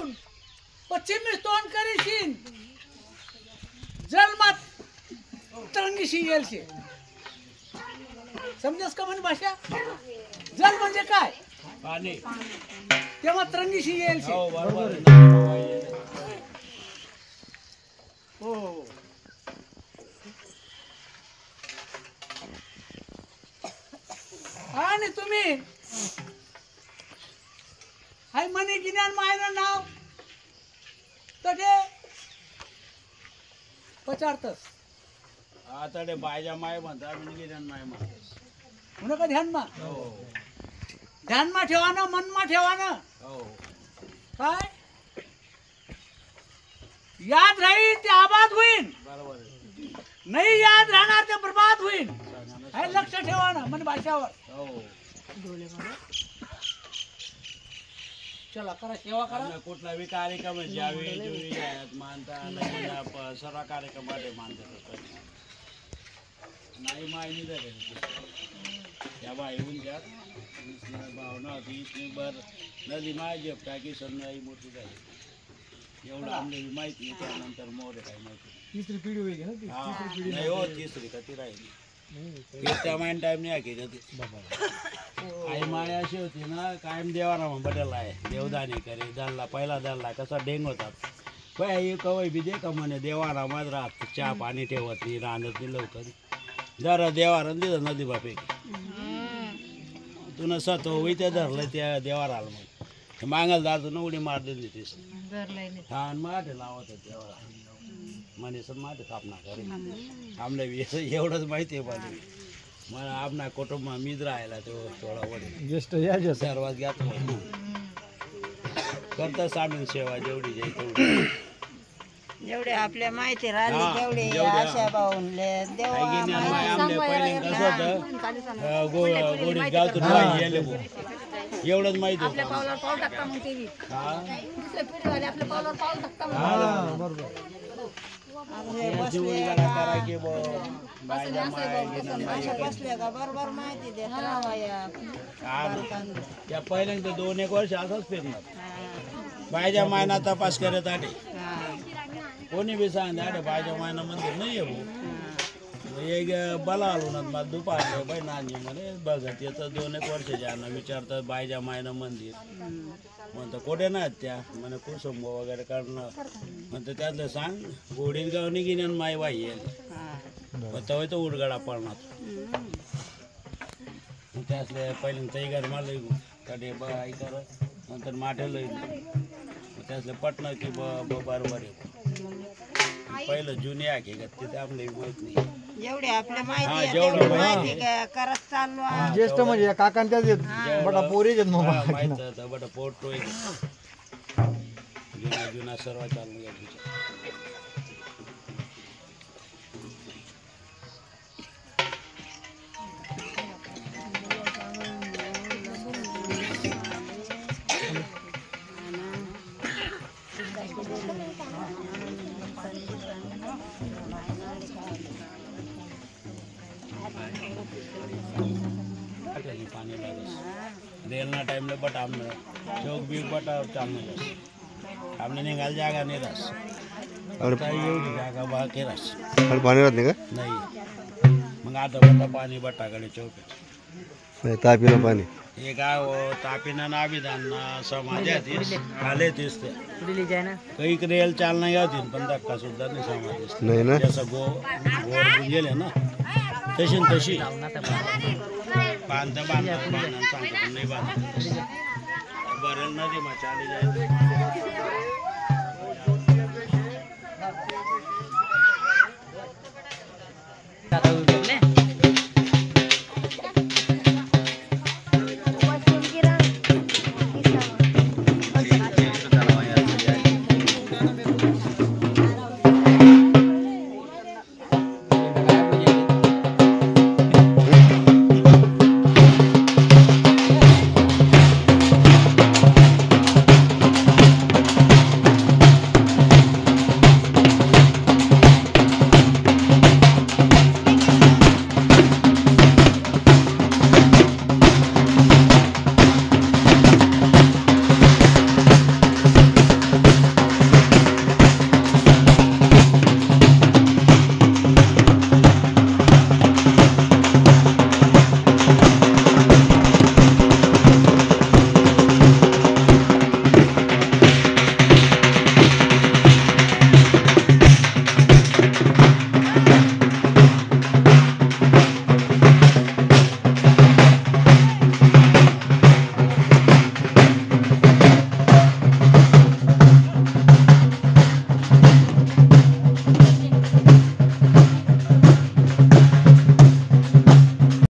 घेऊन पश्चिमी तोंड करीशीन जन्मात तरंगीशी येईल शे समजस का म्हणे भाषा जल म्हणजे काय पाणी तेव्हा तरंगीशी येईल शे हो बरोबर हो आणि तुम्ही हाय म्हणे गिन्यान मायनं नाव तर ते पचारतस आता ते बायजा माय म्हणतात मी गिरण माय म्हणतो म्हणून का ध्यानमा हो ध्यानमा ठेवा ना मनमा ठेवा ना हो काय याद राहील ते आबाद होईल बरोबर आहे. नाही याद राहणार ते बर्बाद होईल हे लक्ष ठेवा ना मन भाषावर हो चला करा सेवा करा आपला कुठला बी कार्यक्रम ज्यावेळी ज्यावेळी जायत मानता लग्न सर्व कार्यक्रमामध्ये मानतात नाही मायनी झाले या बाई येऊन द्या भावना होती इसने बर नदी माय जेप टाकी सन्नाई मोठी झाली एवढं आमले माहित नाही त्यानंतर मोरे काही माहिती तीसरी पिढी होईल ना ती हा नाही हो तिसरी का ती राहिली त्या माइन टाइम नाही आखी जाते आई माय अशी होती ना कायम देवारा बदल आहे देवदानी करे दानला पहिला दानला कसा डेंग होतात काय कवय बी दे का म्हणे देवारा मात राहत चहा पाणी ठेवत नाही राहत नाही लवकर जरा देवारा दिलं नदी बापे तुला सतो होई त्या धरलं त्या देवारा आलं मग मागायला जातो ना उडी मार दिली तीस हा माठे लावत देवारा म्हणे सर माठे स्थापना करे आमल्या एवढंच माहिती आहे पाहिजे मला आपणा कुटुंब मीच राहायला तो थोडा वडील ज्येष्ठ या सर्वात घातलं करता सामील सेवा जेवढी जाईल तेवढी जेवढे आपल्या माहिती राहिली हा, तेवढे जेवढे, हा. आशा बाहुनले देवा आई गेली आणि माय आमले पहिले कसं होतं गोडी गावतून बाई यायले बुवा. एवढंच माहिती आपल्या होतं पावलावर पाऊल टाकता मग ते बी. हा दुसऱ्या पिढीवाले आपल्या पावलावर पाऊल टाकता मग. हा बरोबर त्याची उलगडा करा की बुवा, बायला माय गेली माय अशा बसले का बरोबर माहिती देत राहावा या हा ना. त्या पहिल्यांदा 2-1 वर्ष असंच फिरणार बायच्या मायना तपास करत आले कोणी बी सांगते अरे बायच्या मायना मंदिर नाही आहे भाऊ एक बला आलो ना मला दुपार बाई नानी म्हणे बघत येतं 2-1 वर्ष ज्यांना विचारतात बायच्या मायना मंदिर म्हणतं कुठे नाहीत त्या म्हणे कुसुंब वगैरे करणं म्हणतं त्यातलं सांग गोडीत गाव निघीन आणि माय बाई येईल मग तेव्हा तो उडगडा पडणार मग त्यातले पहिले तैगार मला कडे बाई कर नंतर माठे लई त्यातलं पटणं की बरोबर आहे पहिलं जुने आहे का तिथे आपल्याला माहित नाही जेवढे आपल्या माहिती हा, आहे जेवढं तेवढी माहिती. माहिती करत चाललो आहे. ज्येष्ठ म्हणजे या काकांच्याच आहेत बटा पोरीच आहेत मग हा, माहित होतं बट फोटो जुना जुना सर्व चालू आहे पाणी लागस रेलना टाइमला बट आमनं चौक बी बट चालणं आमने निघाल जागा नाही रास एवढी जागा बाकी रास पाणी राहत नाही का नाही मग आता बटा पाणी बटाकडे चौकीत नाही तापीला पाणी हे गाव तापीना नाभिधान समाजात आले तेच ते काही रेल चालना यावतील पण धक्का सुद्धा नाही समाज नाही ना जसं गोड गेले ना तशी न तशी बांधता बांधता सांगतो पण नाही बांधता बरं नदी मा चाली जायचं